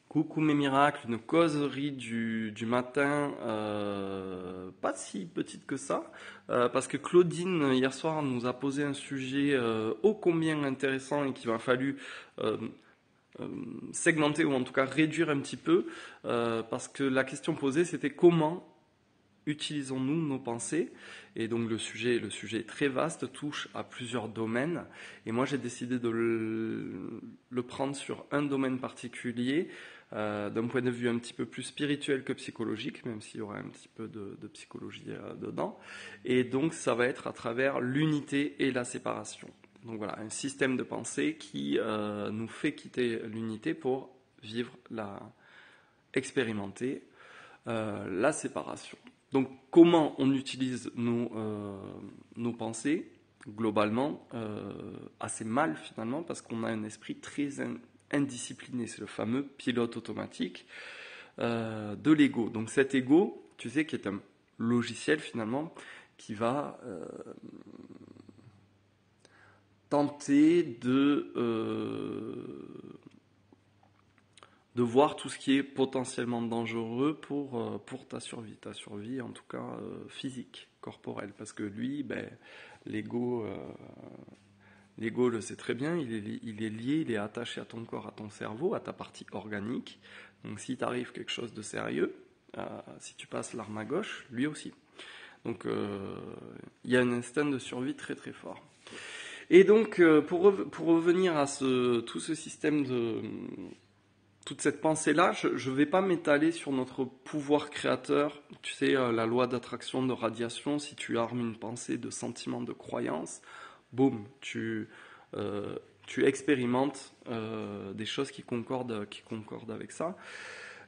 Coucou mes miracles, une causerie du matin, pas si petite que ça, parce que Claudine hier soir nous a posé un sujet ô combien intéressant et qu'il va fallu euh, euh, segmenter ou en tout cas réduire un petit peu, parce que la question posée c'était comment utilisons-nous nos pensées? Et donc le sujet est très vaste, touche à plusieurs domaines. Et moi j'ai décidé de le prendre sur un domaine particulier, d'un point de vue un petit peu plus spirituel que psychologique, même s'il y aura un petit peu de psychologie dedans. Et donc ça va être à travers l'unité et la séparation. Donc voilà, un système de pensée qui nous fait quitter l'unité pour vivre expérimenter la séparation. Donc, comment on utilise nos pensées, globalement, assez mal finalement, parce qu'on a un esprit très indiscipliné. C'est le fameux pilote automatique de l'ego. Donc, cet ego, tu sais, qui est un logiciel finalement, qui va tenter de voir tout ce qui est potentiellement dangereux pour ta survie en tout cas physique, corporelle, parce que lui, l'ego, l'ego le sait très bien, il est lié, il est attaché à ton corps, à ton cerveau, à ta partie organique, donc si t'arrive quelque chose de sérieux, si tu passes l'arme à gauche, lui aussi. Donc il y a un instinct de survie très très fort. Et donc pour revenir à tout ce système toute cette pensée-là, je ne vais pas m'étaler sur notre pouvoir créateur. Tu sais, la loi d'attraction, de radiation, si tu armes une pensée de sentiment, de croyance, boum, tu expérimentes des choses qui concordent avec ça.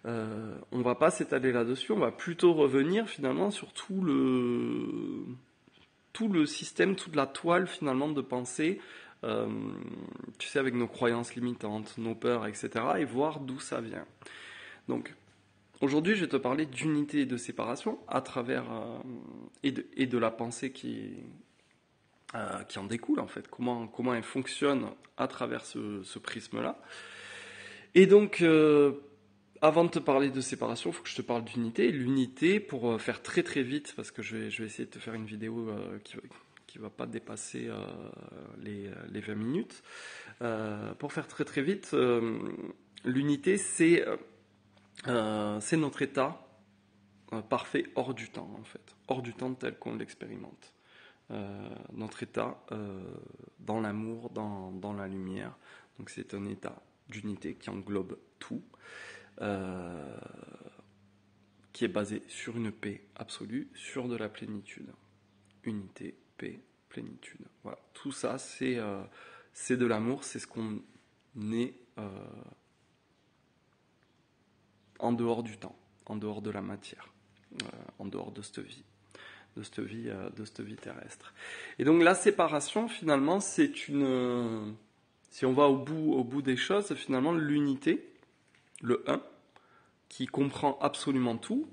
On ne va pas s'étaler là-dessus, on va plutôt revenir finalement sur tout le système, toute la toile finalement de pensée, tu sais, avec nos croyances limitantes, nos peurs, etc., et voir d'où ça vient. Donc, aujourd'hui, je vais te parler d'unité et de séparation à travers et de la pensée qui en découle en fait, comment elle fonctionne à travers ce prisme-là. Et donc, avant de te parler de séparation, il faut que je te parle d'unité. L'unité, pour faire très très vite, parce que je vais essayer de te faire une vidéo qui va pas dépasser les 20 minutes. Pour faire très très vite, l'unité, c'est notre état parfait hors du temps, en fait. Hors du temps tel qu'on l'expérimente. Notre état dans l'amour, dans la lumière. Donc c'est un état d'unité qui englobe tout. Qui est basé sur une paix absolue, sur de la plénitude. Unité, paix, plénitude. Voilà. Tout ça, c'est de l'amour, c'est ce qu'on est en dehors du temps, en dehors de la matière, en dehors de cette vie. De cette vie terrestre. Et donc la séparation, finalement, c'est une... Si on va au bout des choses, finalement, l'unité, le 1, qui comprend absolument tout,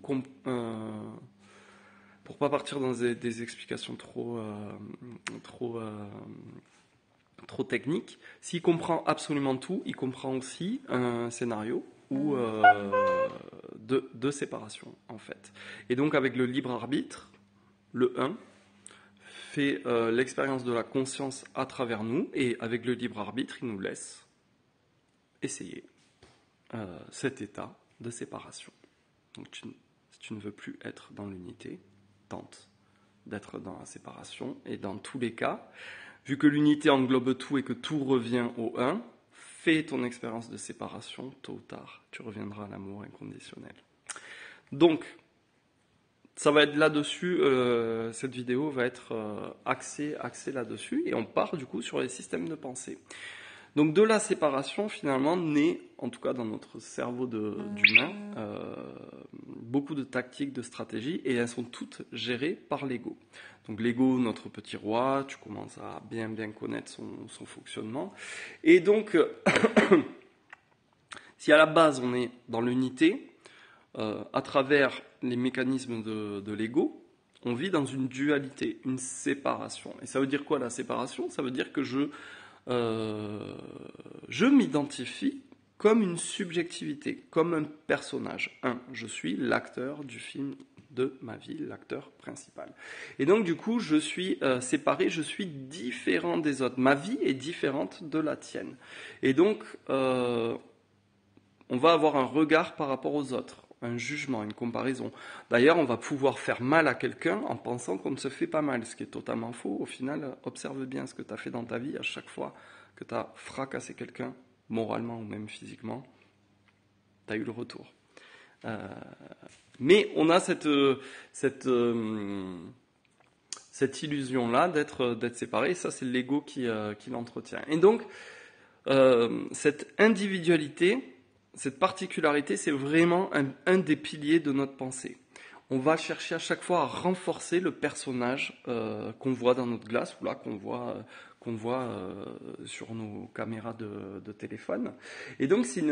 pour pas partir dans des explications trop techniques. S'il comprend absolument tout, il comprend aussi un scénario ou de séparation, en fait. Et donc avec le libre arbitre, le 1 fait l'expérience de la conscience à travers nous, et avec le libre arbitre, il nous laisse essayer cet état de séparation. Donc si tu ne veux plus être dans l'unité, tente d'être dans la séparation. Et dans tous les cas, vu que l'unité englobe tout et que tout revient au 1, fais ton expérience de séparation, tôt ou tard, tu reviendras à l'amour inconditionnel. Donc, ça va être là-dessus, cette vidéo va être axée là-dessus, et on part du coup sur les systèmes de pensée. Donc de la séparation, finalement, naît, en tout cas dans notre cerveau d'humain, beaucoup de tactiques, de stratégies, et elles sont toutes gérées par l'ego. Donc l'ego, notre petit roi, tu commences à bien connaître son fonctionnement. Et donc, si à la base on est dans l'unité, à travers les mécanismes de l'ego, on vit dans une dualité, une séparation. Et ça veut dire quoi la séparation? Ça veut dire que je m'identifie comme une subjectivité, comme un personnage. Je suis l'acteur du film de ma vie, l'acteur principal. Et donc du coup, je suis séparé, je suis différent des autres. Ma vie est différente de la tienne. Et donc, on va avoir un regard par rapport aux autres, un jugement, une comparaison. D'ailleurs, on va pouvoir faire mal à quelqu'un en pensant qu'on ne se fait pas mal, ce qui est totalement faux. Au final, observe bien ce que tu as fait dans ta vie à chaque fois que tu as fracassé quelqu'un, moralement ou même physiquement, tu as eu le retour. Mais on a cette illusion-là d'être séparé, et ça c'est l'ego qui l'entretient. Et donc, cette individualité, cette particularité, c'est vraiment un des piliers de notre pensée. On va chercher à chaque fois à renforcer le personnage qu'on voit dans notre glace, ou là qu'on voit sur nos caméras de téléphone. Et donc c'est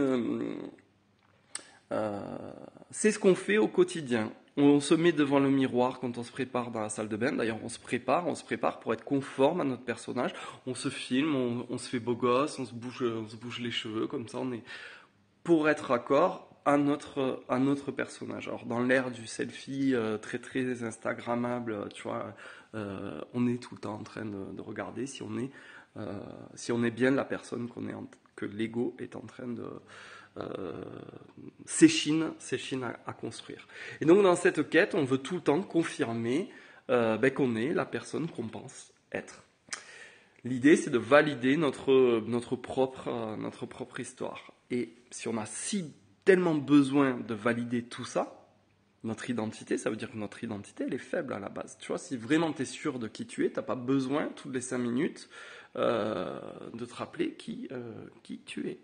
ce qu'on fait au quotidien. On se met devant le miroir quand on se prépare dans la salle de bain. D'ailleurs, on se prépare pour être conforme à notre personnage. On se filme, on se fait beau gosse, on se bouge les cheveux, comme ça on est pour être raccord à notre personnage. Alors dans l'ère du selfie très très instagrammable, tu vois, on est tout le temps en train de regarder si on est bien la personne que l'ego est en train de s'échine à construire. Et donc dans cette quête, on veut tout le temps confirmer qu'on est la personne qu'on pense être. L'idée, c'est de valider notre propre histoire. Et si on a tellement besoin de valider tout ça, notre identité, ça veut dire que notre identité, elle est faible à la base. Tu vois, si vraiment tu es sûr de qui tu es, tu n'as pas besoin, toutes les 5 minutes, de te rappeler qui tu es.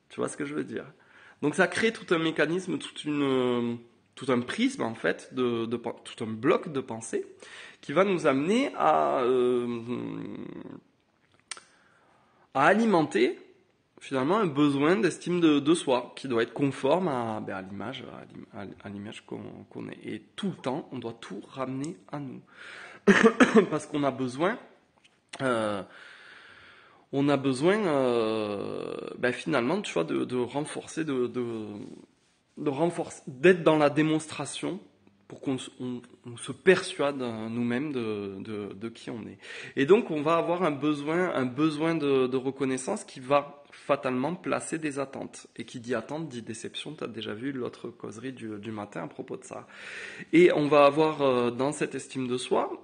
Tu vois ce que je veux dire? Donc ça crée tout un mécanisme, tout un prisme en fait, tout un bloc de pensée qui va nous amener à alimenter finalement un besoin d'estime de soi qui doit être conforme à l'image qu'on est. Et tout le temps, on doit tout ramener à nous. Parce qu'on a besoin... finalement, tu vois, de renforcer, d'être dans la démonstration pour qu'on se persuade nous-mêmes de qui on est. Et donc, on va avoir un besoin de reconnaissance qui va fatalement placer des attentes. Et qui dit attente, dit déception. Tu as déjà vu l'autre causerie du matin à propos de ça. Et on va avoir, dans cette estime de soi...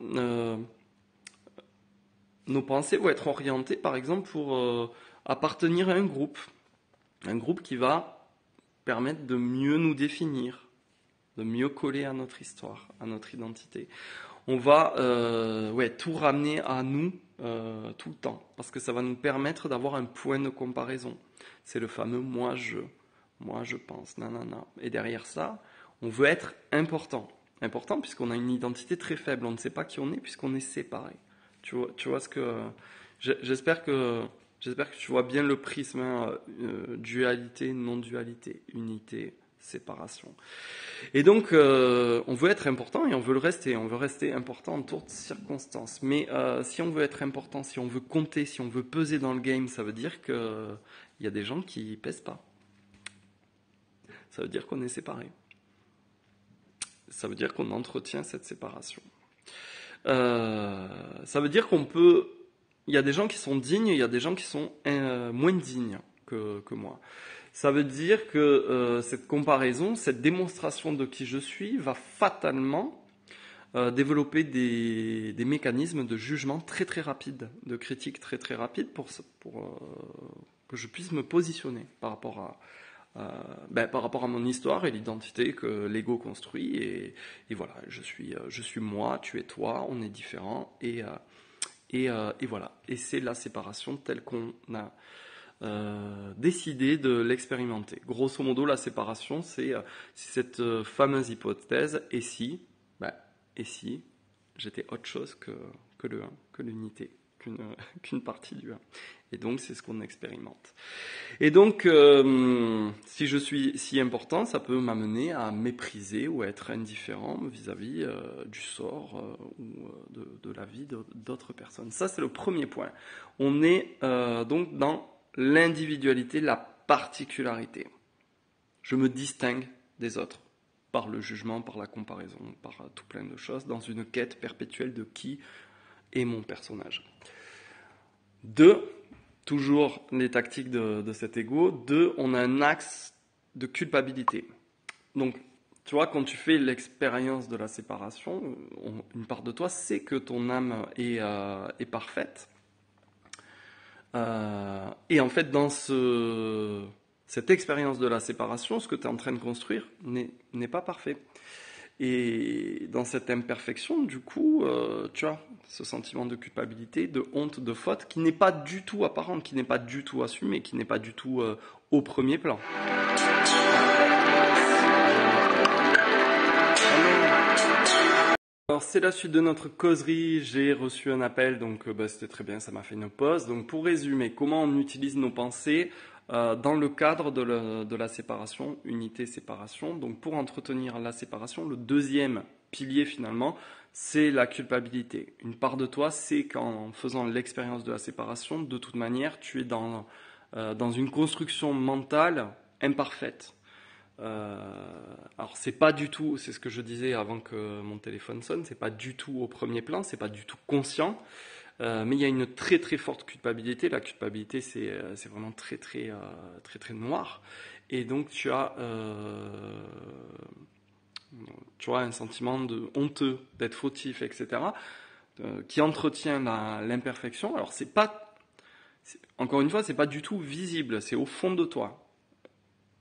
nos pensées vont être orientées, par exemple, pour appartenir à un groupe qui va permettre de mieux nous définir, de mieux coller à notre histoire, à notre identité. On va tout ramener à nous tout le temps, parce que ça va nous permettre d'avoir un point de comparaison. C'est le fameux moi je pense, nanana. Et derrière ça, on veut être important puisqu'on a une identité très faible, on ne sait pas qui on est puisqu'on est séparé. Tu vois ce que... J'espère que tu vois bien le prisme, dualité, non-dualité, unité, séparation. Et donc, on veut être important et on veut le rester. On veut rester important en toutes circonstances. Mais si on veut être important, si on veut compter, si on veut peser dans le game, ça veut dire qu'il y a des gens qui pèsent pas. Ça veut dire qu'on est séparés. Ça veut dire qu'on entretient cette séparation. Ça veut dire il y a des gens qui sont dignes, il y a des gens qui sont moins dignes que moi. Ça veut dire que cette comparaison, cette démonstration de qui je suis va fatalement développer des mécanismes de jugement très très rapides, de critique très très rapides pour que je puisse me positionner par rapport à mon histoire et l'identité que l'ego construit. Et voilà, je suis moi, tu es toi, on est différents. Et voilà. Et c'est la séparation telle qu'on a décidé de l'expérimenter. Grosso modo, la séparation, c'est cette fameuse hypothèse, et si j'étais autre chose que le 1, que l'unité, qu'une partie du 1. Et donc, c'est ce qu'on expérimente. Et donc, si je suis si important, ça peut m'amener à mépriser ou à être indifférent vis-à-vis du sort ou de la vie d'autres personnes. Ça, c'est le premier point. On est donc dans l'individualité, la particularité. Je me distingue des autres par le jugement, par la comparaison, par tout plein de choses, dans une quête perpétuelle de qui est mon personnage. 2, toujours les tactiques de cet ego. 2, on a un axe de culpabilité. Donc, tu vois, quand tu fais l'expérience de la séparation, une part de toi sait que ton âme est parfaite. Et en fait, dans cette expérience de la séparation, ce que tu es en train de construire n'est pas parfait. Et dans cette imperfection, du coup, tu as ce sentiment de culpabilité, de honte, de faute, qui n'est pas du tout apparente, qui n'est pas du tout assumé, qui n'est pas du tout au premier plan. Alors c'est la suite de notre causerie, j'ai reçu un appel, donc c'était très bien, ça m'a fait une pause. Donc pour résumer, comment on utilise nos pensées dans le cadre de la séparation, unité-séparation. Donc pour entretenir la séparation, le deuxième pilier finalement, c'est la culpabilité. Une part de toi sait qu'en faisant l'expérience de la séparation, de toute manière, tu es dans une construction mentale imparfaite. Alors c'est pas du tout, c'est ce que je disais avant que mon téléphone sonne, c'est pas du tout au premier plan, c'est pas du tout conscient, mais il y a une très très forte culpabilité. La culpabilité c'est vraiment très très très noir, et donc tu as un sentiment de honteux, d'être fautif, etc., qui entretient l'imperfection. Alors encore une fois, c'est pas du tout visible, c'est au fond de toi.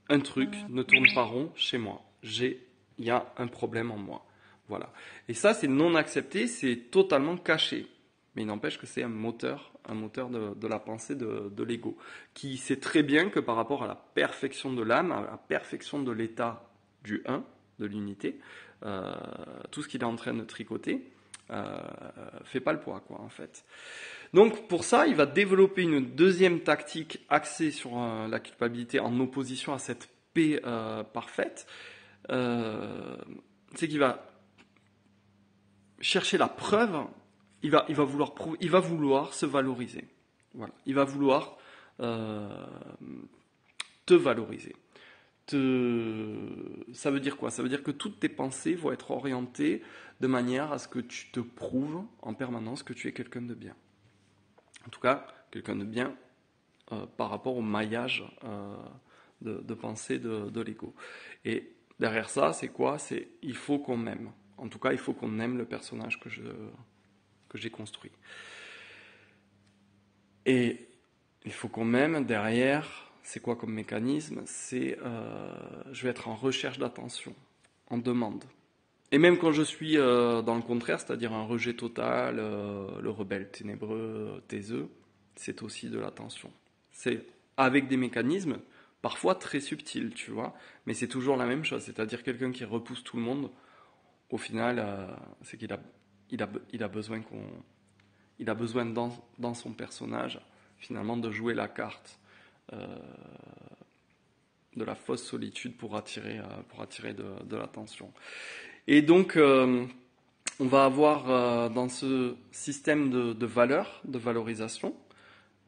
Un truc ne tourne pas rond chez moi. Il y a un problème en moi. Voilà. Et ça, c'est non accepté, c'est totalement caché. Mais il n'empêche que c'est un moteur de la pensée de l'ego, qui sait très bien que par rapport à la perfection de l'âme, à la perfection de l'état du un, de l'unité, tout ce qu'il est en train de tricoter, fait pas le poids, quoi, en fait. Donc pour ça, il va développer une deuxième tactique axée sur la culpabilité en opposition à cette paix parfaite. C'est qu'il va chercher la preuve, il va vouloir se valoriser. Voilà. Il va vouloir te valoriser. Ça veut dire quoi? Ça veut dire que toutes tes pensées vont être orientées de manière à ce que tu te prouves en permanence que tu es quelqu'un de bien. En tout cas, quelqu'un de bien par rapport au maillage de pensée de l'ego. Et derrière ça, c'est quoi? C'est il faut qu'on m'aime. En tout cas, il faut qu'on aime le personnage que j'ai construit. Et il faut qu'on m'aime. Derrière, c'est quoi comme mécanisme? C'est je vais être en recherche d'attention, en demande. Et même quand je suis dans le contraire, c'est-à-dire un rejet total, le rebelle ténébreux, taiseux, c'est aussi de l'attention. C'est avec des mécanismes parfois très subtils, tu vois, mais c'est toujours la même chose. C'est-à-dire quelqu'un qui repousse tout le monde, au final, c'est qu'il a besoin dans son personnage, finalement, de jouer la carte de la fausse solitude pour attirer de l'attention. Et donc, on va avoir dans ce système de valeurs, de valorisation,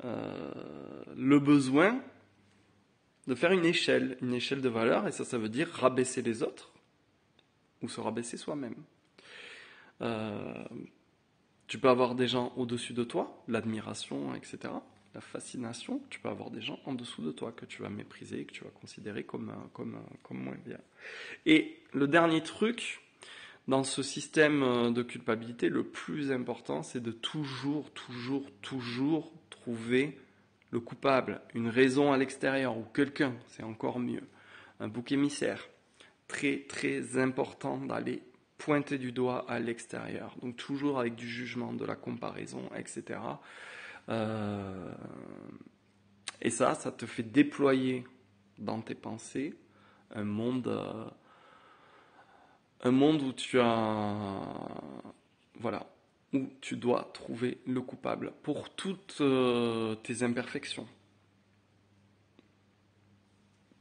le besoin de faire une échelle de valeurs, et ça veut dire rabaisser les autres ou se rabaisser soi-même. Tu peux avoir des gens au-dessus de toi, l'admiration, etc., la fascination. Tu peux avoir des gens en dessous de toi que tu vas mépriser, que tu vas considérer comme moins bien. Et le dernier truc, dans ce système de culpabilité, le plus important, c'est de toujours trouver le coupable, une raison à l'extérieur ou quelqu'un, c'est encore mieux, un bouc émissaire. Très très important d'aller pointer du doigt à l'extérieur, donc toujours avec du jugement, de la comparaison, etc. Et ça te fait déployer dans tes pensées un monde où où tu dois trouver le coupable pour toutes tes imperfections.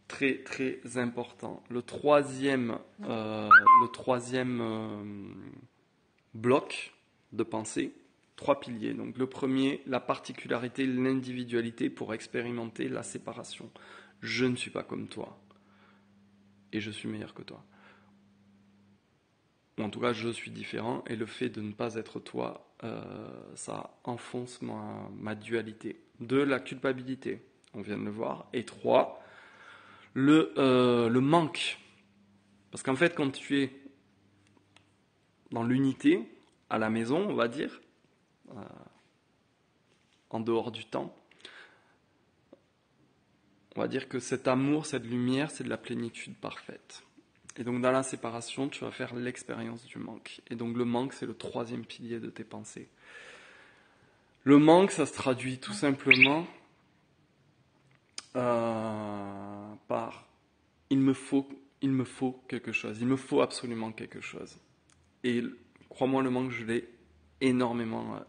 Très très important. Le troisième bloc de pensée, 3 piliers. Donc le premier, la particularité, l'individualité pour expérimenter la séparation. je ne suis pas comme toi et je suis meilleur que toi. Ou en tout cas, je suis différent et le fait de ne pas être toi, ça enfonce ma dualité. 2, la culpabilité, on vient de le voir. Et 3, le manque. Parce qu'en fait, quand tu es dans l'unité, à la maison, on va dire, en dehors du temps, on va dire que cet amour, cette lumière, c'est de la plénitude parfaite. Et donc dans la séparation, tu vas faire l'expérience du manque. Et donc le manque, c'est le 3e pilier de tes pensées. Le manque, ça se traduit tout simplement par il me faut quelque chose, il me faut absolument quelque chose. Et crois-moi, le manque, je l'ai énormément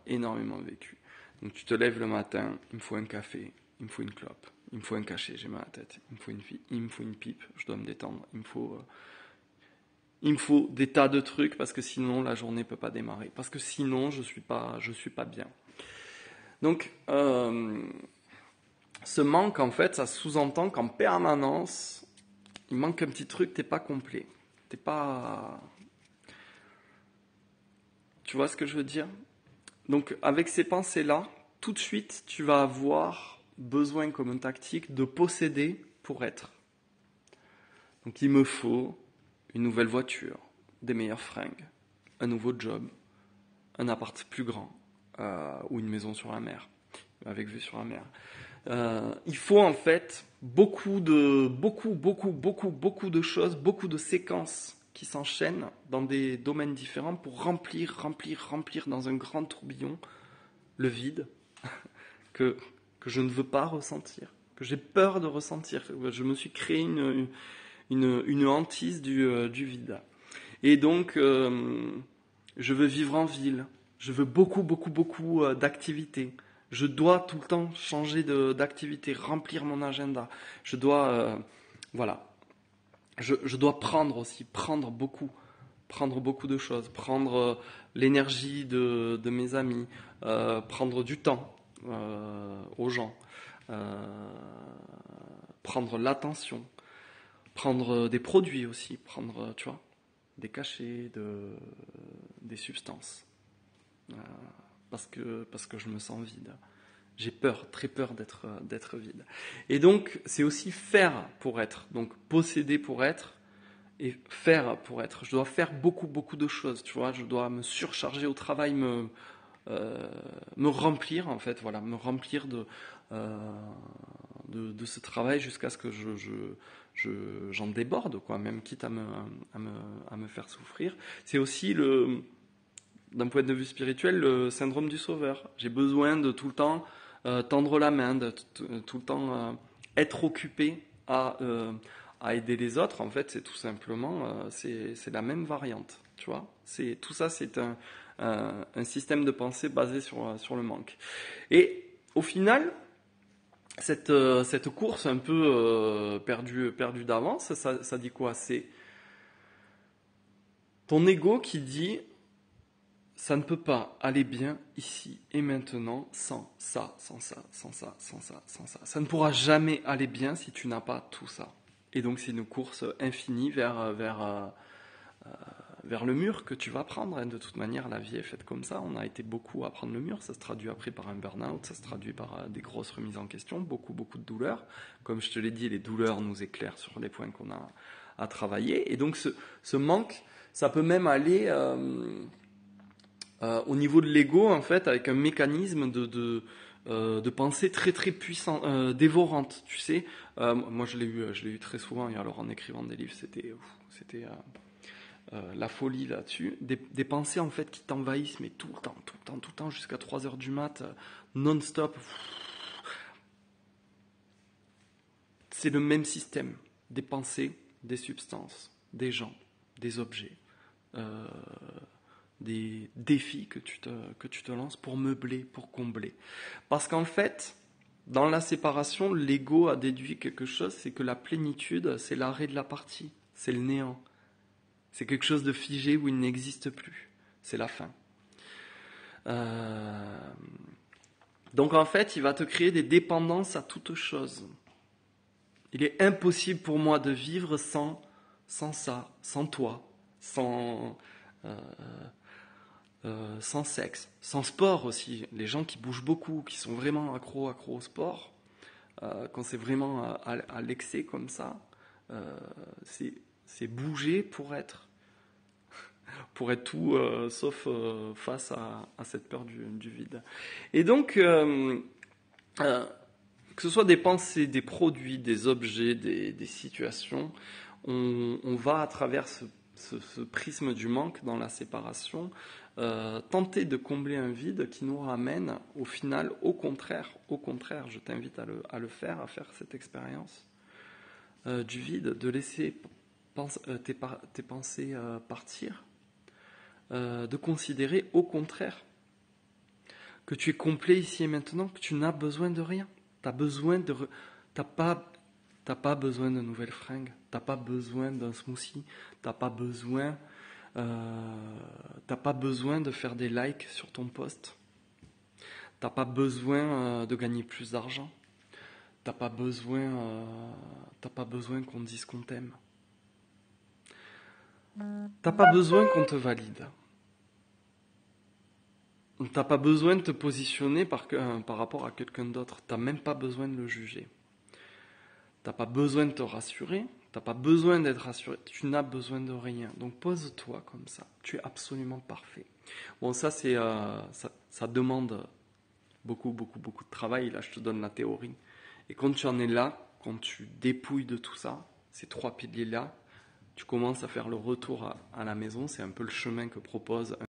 vécu. Donc tu te lèves le matin, il me faut un café, il me faut une clope, il me faut un cachet, j'ai mal à la tête, il me faut une fille, il me faut une pipe, je dois me détendre, il me faut des tas de trucs parce que sinon la journée peut pas démarrer, parce que sinon je suis pas bien. Donc ce manque, en fait, ça sous-entend qu'en permanence il manque un petit truc, t'es pas complet, t'es pas, tu vois ce que je veux dire? Donc avec ces pensées-là, tout de suite tu vas avoir besoin comme une tactique de posséder pour être. Donc il me faut une nouvelle voiture, des meilleures fringues, un nouveau job, un appart plus grand ou une maison sur la mer, avec vue sur la mer. Il faut en fait beaucoup de choses, beaucoup de séquences qui s'enchaînent dans des domaines différents pour remplir dans un grand tourbillon le vide que je ne veux pas ressentir, que j'ai peur de ressentir. Je me suis créé une hantise du vide. Et donc, je veux vivre en ville. Je veux beaucoup d'activités. Je dois tout le temps changer d'activité, remplir mon agenda. Je dois, voilà. Je dois prendre beaucoup de choses, prendre l'énergie de mes amis, prendre du temps aux gens, prendre l'attention, prendre des produits aussi, prendre, tu vois, des cachets, des substances, parce que je me sens vide. J'ai très peur d'être vide. Et donc, c'est aussi faire pour être, donc posséder pour être, et faire pour être. Je dois faire beaucoup de choses, tu vois. Je dois me surcharger au travail, me remplir, en fait, voilà, me remplir de ce travail jusqu'à ce que j'en déborde, quoi, même quitte à me faire souffrir. C'est aussi d'un point de vue spirituel, le syndrome du sauveur. J'ai besoin de tout le temps tendre la main, de tout le temps être occupé à aider les autres. En fait, c'est tout simplement, c'est la même variante, tu vois. Tout ça, c'est un système de pensée basé sur le manque. Et au final, cette course un peu perdue d'avance, ça dit quoi? C'est ton ego qui dit ça ne peut pas aller bien ici et maintenant sans ça, sans ça, sans ça, sans ça, sans ça. Ça ne pourra jamais aller bien si tu n'as pas tout ça. Et donc c'est une course infinie vers le mur que tu vas prendre. De toute manière, la vie est faite comme ça. On a été beaucoup à prendre le mur. Ça se traduit après par un burn-out, ça se traduit par des grosses remises en question, beaucoup de douleurs. Comme je te l'ai dit, les douleurs nous éclairent sur les points qu'on a à travailler. Et donc ce manque, ça peut même aller au niveau de l'ego, en fait, avec un mécanisme de pensée très puissant, dévorante, tu sais. Moi, je l'ai eu très souvent, et alors en écrivant des livres, c'était la folie là-dessus. Des pensées, en fait, qui t'envahissent, mais tout le temps, jusqu'à 3 heures du mat, non-stop. C'est le même système. Des pensées, des substances, des gens, des objets. Des défis que tu te lances pour meubler, pour combler. Parce qu'en fait, dans la séparation, l'ego a déduit quelque chose, c'est que la plénitude, c'est l'arrêt de la partie, c'est le néant. C'est quelque chose de figé où il n'existe plus. C'est la fin. Donc en fait, il va te créer des dépendances à toute chose. Il est impossible pour moi de vivre sans ça, sans toi, euh, sans sexe, sans sport aussi. Les gens qui bougent beaucoup, qui sont vraiment accros au sport, quand c'est vraiment à l'excès comme ça, euh, c'est bouger pour être tout sauf face à cette peur du vide. Et donc, euh, que ce soit des pensées, des produits, des objets, des situations, on va à travers ce prisme du manque dans la séparation tenter de combler un vide qui nous ramène au final au contraire, je t'invite à le faire, à faire cette expérience du vide, de laisser tes pensées partir, de considérer au contraire que tu es complet ici et maintenant, que tu n'as besoin de rien. T'as pas besoin de nouvelles fringues, t'as pas besoin d'un smoothie, t'as pas besoin, de faire des likes sur ton post, t'as pas besoin de gagner plus d'argent, t'as pas besoin, qu'on te dise qu'on t'aime, t'as pas besoin qu'on te valide. T'as pas besoin de te positionner par rapport à quelqu'un d'autre. T'as même pas besoin de le juger. T'as pas besoin de te rassurer. T'as pas besoin d'être rassuré. Tu n'as besoin de rien. Donc pose-toi comme ça. Tu es absolument parfait. Bon, ça c'est ça demande beaucoup de travail. Là, je te donne la théorie. Et quand tu en es là, quand tu dépouilles de tout ça, ces 3 piliers là, tu commences à faire le retour à la maison. C'est un peu le chemin que propose